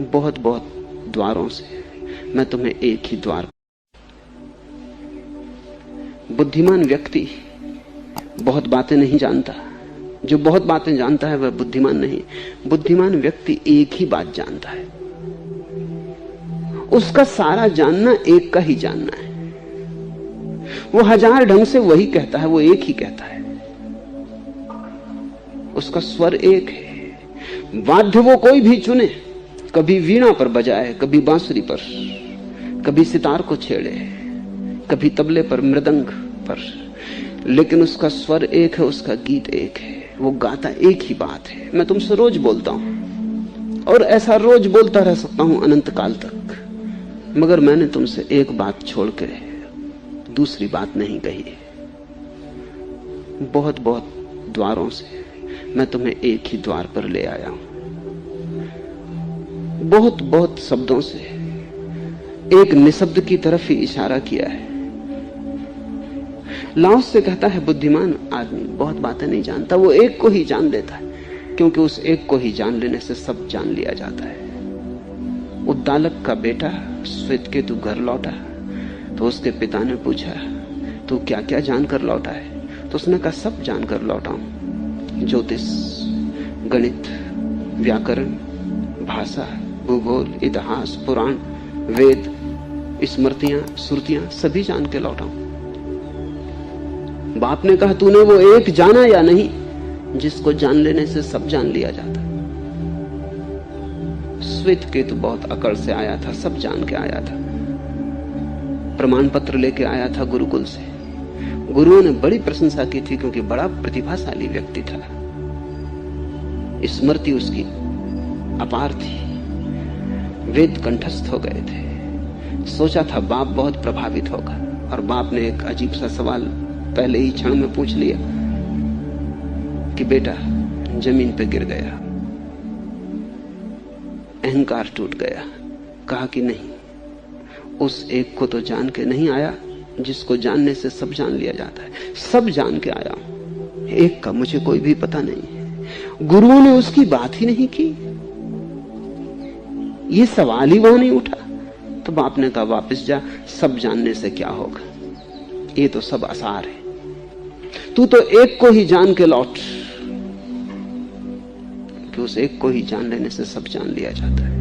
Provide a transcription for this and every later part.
बहुत बहुत द्वारों से मैं तुम्हें एक ही द्वार। बुद्धिमान व्यक्ति बहुत बातें नहीं जानता। जो बहुत बातें जानता है वह बुद्धिमान नहीं। बुद्धिमान व्यक्ति एक ही बात जानता है। उसका सारा जानना एक का ही जानना है। वो हजार ढंग से वही कहता है, वो एक ही कहता है। उसका स्वर एक है। वाद्य वो कोई भी चुने, कभी वीणा पर बजाए, कभी बांसुरी पर, कभी सितार को छेड़े, कभी तबले पर, मृदंग पर, लेकिन उसका स्वर एक है, उसका गीत एक है। वो गाता एक ही बात है। मैं तुमसे रोज बोलता हूं और ऐसा रोज बोलता रह सकता हूं अनंत काल तक, मगर मैंने तुमसे एक बात छोड़ के दूसरी बात नहीं कही है। बहुत बहुत द्वारों से मैं तुम्हें एक ही द्वार पर ले आया हूं। बहुत बहुत शब्दों से एक निशब्द की तरफ ही इशारा किया है। लाओस से कहता है बुद्धिमान आदमी बहुत बातें नहीं जानता, वो एक को ही जान लेता है, क्योंकि उस एक को ही जान लेने से सब जान लिया जाता है। उद्दालक का बेटा श्वेतकेतु घर लौटा तो उसके पिता ने पूछा, तू क्या क्या जानकर लौटा है? तो उसने कहा, सब जानकर लौटा हूं। ज्योतिष, गणित, व्याकरण, भाषा, भूगोल, इतिहास, पुराण, वेद, स्मृतियां, श्रुतियां सभी जान के लौटा हूं। बाप ने कहा, तूने वो एक जाना या नहीं जिसको जान लेने से सब जान लिया जाता? श्वेतकेतु बहुत अकड़ से आया था, सब जान के आया था। प्रमाण पत्र लेके आया था गुरुकुल से। गुरुओं ने बड़ी प्रशंसा की थी क्योंकि बड़ा प्रतिभाशाली व्यक्ति था। स्मृति उसकी अपार थी। वेद कंठस्थ हो गए थे। सोचा था बाप बहुत प्रभावित होगा, और बाप ने एक अजीब सा सवाल पहले ही क्षण में पूछ लिया कि बेटा जमीन पे गिर गया, अहंकार टूट गया। कहा कि नहीं, उस एक को तो जान के नहीं आया जिसको जानने से सब जान लिया जाता है। सब जान के आया हूं, एक का मुझे कोई भी पता नहीं है। गुरुओं ने उसकी बात ही नहीं की, ये सवाल ही वहां नहीं उठा। तो बाप ने कहा, वापस जा, सब जानने से क्या होगा, ये तो सब आसार है। तू तो एक को ही जान के लौट, कि उस एक को ही जान लेने से सब जान लिया जाता है।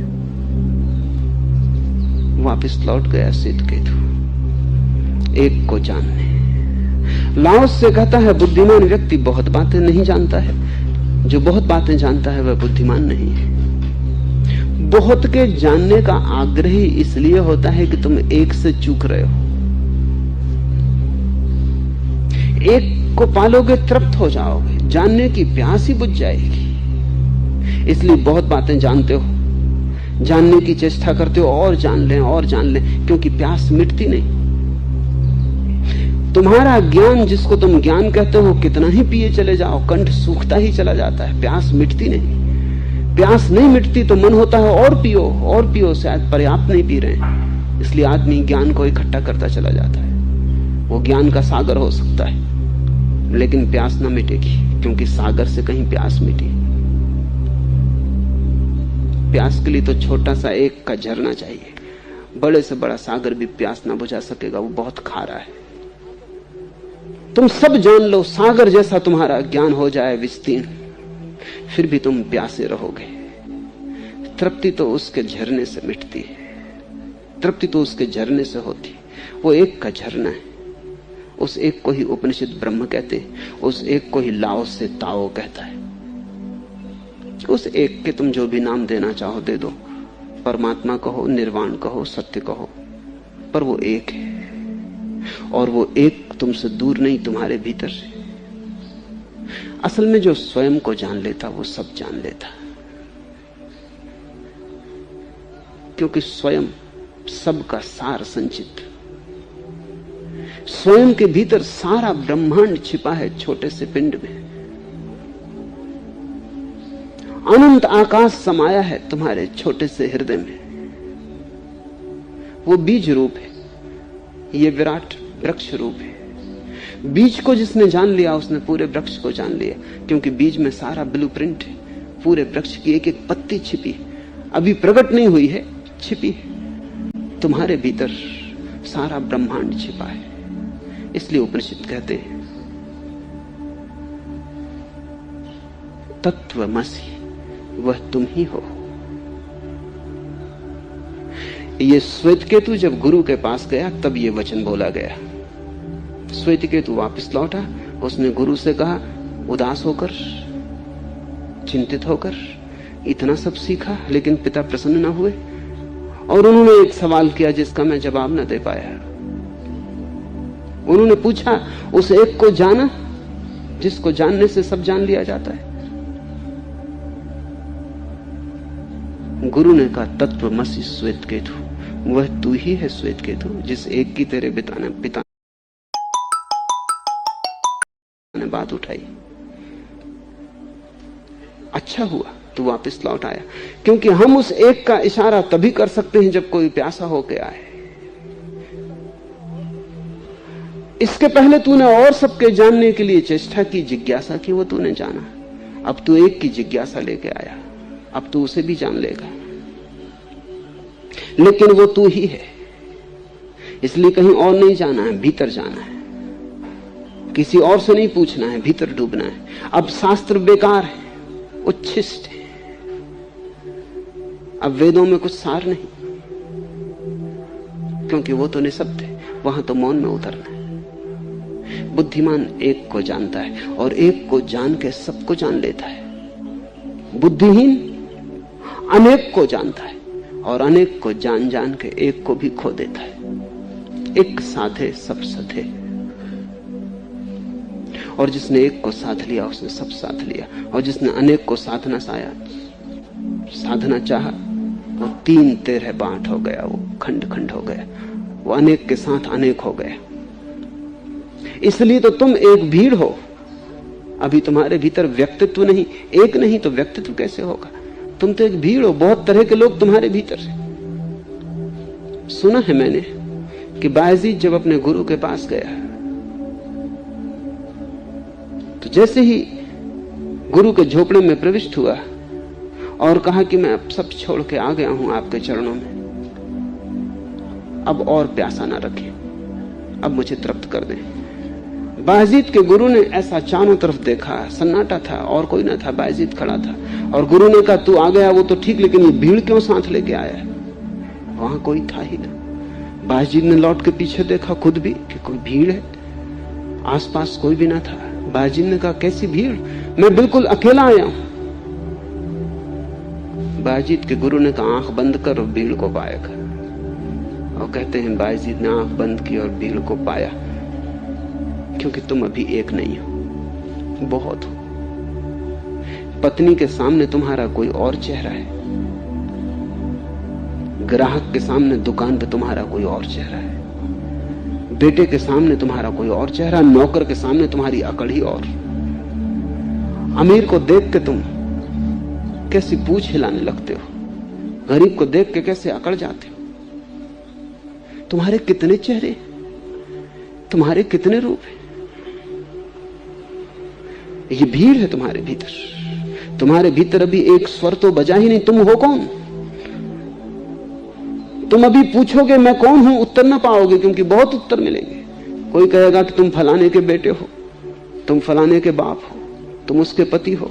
वापस लौट गया श्वेतकेतु एक को जानने। लाओस से कहता है बुद्धिमान व्यक्ति बहुत बातें नहीं जानता है। जो बहुत बातें जानता है वह बुद्धिमान नहीं है। बहुत के जानने का आग्रह ही इसलिए होता है कि तुम एक से चूक रहे हो। एक को पालोगे तृप्त हो जाओगे, जानने की प्यास ही बुझ जाएगी। इसलिए बहुत बातें जानते हो, जानने की चेष्टा करते हो, और जान लें, क्योंकि प्यास मिटती नहीं। तुम्हारा ज्ञान जिसको तुम ज्ञान कहते हो, कितना ही पिए चले जाओ, कंठ सूखता ही चला जाता है, प्यास मिटती नहीं। प्यास नहीं मिटती तो मन होता है और पियो, शायद पर्याप्त नहीं पी रहे हैं। इसलिए आदमी ज्ञान को इकट्ठा करता चला जाता है। वो ज्ञान का सागर हो सकता है, लेकिन प्यास न मिटेगी, क्योंकि सागर से कहीं प्यास मिटी। प्यास के लिए तो छोटा सा एक का झरना चाहिए। बड़े से बड़ा सागर भी प्यास ना बुझा सकेगा, वो बहुत खारा है। तुम सब जान लो, सागर जैसा तुम्हारा ज्ञान हो जाए विस्तीर्ण, फिर भी तुम प्यासे रहोगे। तृप्ति तो उसके झरने से मिटती है, तृप्ति तो उसके झरने से होती। वो एक का झरना है। उस एक को ही उपनिषद ब्रह्म कहते हैं, उस एक को ही लाओस से ताओ कहता है। उस एक के तुम जो भी नाम देना चाहो दे दो, परमात्मा कहो, निर्वाण कहो, सत्य कहो, पर वो एक है। और वो एक तुमसे दूर नहीं, तुम्हारे भीतर से। असल में जो स्वयं को जान लेता वो सब जान लेता, क्योंकि स्वयं सबका सार संचित। स्वयं के भीतर सारा ब्रह्मांड छिपा है छोटे से पिंड में। अनंत आकाश समाया है तुम्हारे छोटे से हृदय में। वो बीज रूप है, ये विराट वृक्ष रूप है। बीज को जिसने जान लिया उसने पूरे वृक्ष को जान लिया, क्योंकि बीज में सारा ब्लूप्रिंट है। पूरे वृक्ष की एक एक पत्ती छिपी है, अभी प्रकट नहीं हुई है, छिपी है। तुम्हारे भीतर सारा ब्रह्मांड छिपा है। इसलिए उपनिषद कहते हैं तत्वमसि, वह तुम ही हो। ये श्वेतकेतु जब गुरु के पास गया तब ये वचन बोला गया। श्वेतकेतु वापस लौटा, उसने गुरु से कहा, उदास होकर, चिंतित होकर इतना सब सीखा, लेकिन पिता प्रसन्न न हुए। और उन्होंने एक सवाल किया जिसका मैं जवाब न दे पाया। उन्होंने पूछा, उस एक को जाना जिसको जानने से सब जान लिया जाता है? गुरु ने कहा, तत्वमसि श्वेतकेतु, वह तू ही है श्वेतकेतु, जिस एक की तेरे पिता ने बात उठाई। अच्छा हुआ तू वापस लौट आया, क्योंकि हम उस एक का इशारा तभी कर सकते हैं जब कोई प्यासा होके आए। इसके पहले तूने और सबके जानने के लिए चेष्टा की, जिज्ञासा की, वो तूने जाना। अब तू एक की जिज्ञासा लेके आया, अब तू उसे भी जान लेगा। लेकिन वो तू ही है, इसलिए कहीं और नहीं जाना है, भीतर जाना है। किसी और से नहीं पूछना है, भीतर डूबना है। अब शास्त्र बेकार है, उच्छिष्ट है। अब वेदों में कुछ सार नहीं, क्योंकि वो तो निःशब्द है, वहां तो मौन में उतरना है। बुद्धिमान एक को जानता है और एक को जान के सबको जान लेता है। बुद्धिहीन अनेक को जानता है और अनेक को जान जान के एक को भी खो देता है। एक साधे सब सधे, और जिसने एक को साध लिया उसने सब साध लिया, और जिसने अनेक को साधना चाहा वो 3 13 बांट हो गया, वो खंड खंड हो गया, वो अनेक के साथ अनेक हो गया। इसलिए तो तुम एक भीड़ हो। अभी तुम्हारे भीतर व्यक्तित्व नहीं, एक नहीं तो व्यक्तित्व कैसे होगा? तुम तो एक भीड़ हो, बहुत तरह के लोग तुम्हारे भीतर है। सुना है मैंने कि बायजीद जब अपने गुरु के पास गया तो जैसे ही गुरु के झोपड़े में प्रविष्ट हुआ और कहा कि मैं अब सब छोड़ के आ गया हूं आपके चरणों में, अब और प्यासा ना रखे, अब मुझे तृप्त कर दें। बायजीद के गुरु ने ऐसा चारों तरफ देखा, सन्नाटा था और कोई ना था, बायजीद खड़ा था। और गुरु ने कहा, तू आ गया वो तो ठीक, लेकिन ये भीड़ क्यों साथ लेके आया? वहां कोई था ही ना। बायजीद ने लौट के पीछे देखा खुद भी कि कोई भीड़ है, आसपास कोई भी ना था। बायजीद ने कहा, कैसी भीड़, मैं बिल्कुल अकेला आया हूं। बायजीद के गुरु ने कहा, आंख बंद कर और भीड़ को पाएगा। और कहते हैं बायजीद ने आंख बंद की और भीड़ को पाया, क्योंकि तुम अभी एक नहीं हो, बहुत हो। पत्नी के सामने तुम्हारा कोई और चेहरा है, ग्राहक के सामने दुकान पे तुम्हारा कोई और चेहरा है, बेटे के सामने तुम्हारा कोई और चेहरा, नौकर के सामने तुम्हारी अकड़ ही और। अमीर को देख के तुम कैसी पूंछ हिलाने लगते हो, गरीब को देख के कैसे अकड़ जाते हो। तुम्हारे कितने चेहरे, तुम्हारे कितने रूप हैं। ये भीड़ है तुम्हारे भीतर। तुम्हारे भीतर अभी एक स्वर तो बजा ही नहीं, तुम हो कौन? तुम अभी पूछोगे मैं कौन हूं, उत्तर ना पाओगे, क्योंकि बहुत उत्तर मिलेंगे। कोई कहेगा कि तुम फलाने के बेटे हो, तुम फलाने के बाप हो, तुम उसके पति हो,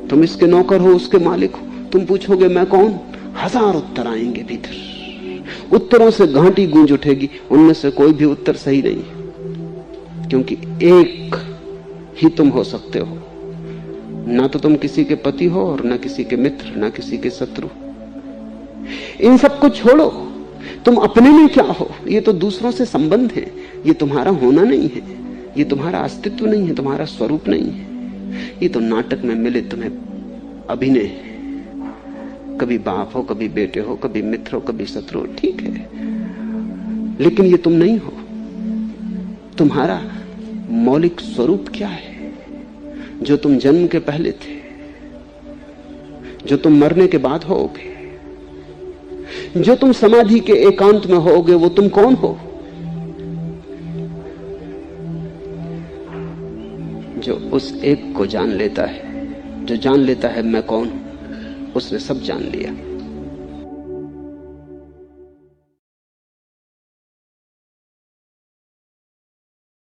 तुम इसके नौकर हो, उसके मालिक हो। तुम पूछोगे मैं कौन, 1000 उत्तर आएंगे भीतर। उत्तरों से घाटी गूंज उठेगी, उनमें से कोई भी उत्तर सही नहीं, क्योंकि एक ही तुम हो सकते हो। ना तो तुम किसी के पति हो और ना किसी के मित्र, ना किसी के शत्रु। इन सब को छोड़ो, तुम अपने में क्या हो? ये तो दूसरों से संबंध है, ये तुम्हारा होना नहीं है, ये तुम्हारा अस्तित्व नहीं है, तुम्हारा स्वरूप नहीं है। ये तो नाटक में मिले तुम्हें अभिनय है। कभी बाप हो, कभी बेटे हो, कभी मित्र हो, कभी शत्रु हो, ठीक है, लेकिन ये तुम नहीं हो। तुम्हारा मौलिक स्वरूप क्या है? जो तुम जन्म के पहले थे, जो तुम मरने के बाद होगे, जो तुम समाधि के एकांत में होगे, वो तुम कौन हो? जो उस एक को जान लेता है जो जान लेता है मैं कौन हूं, उसने सब जान लिया।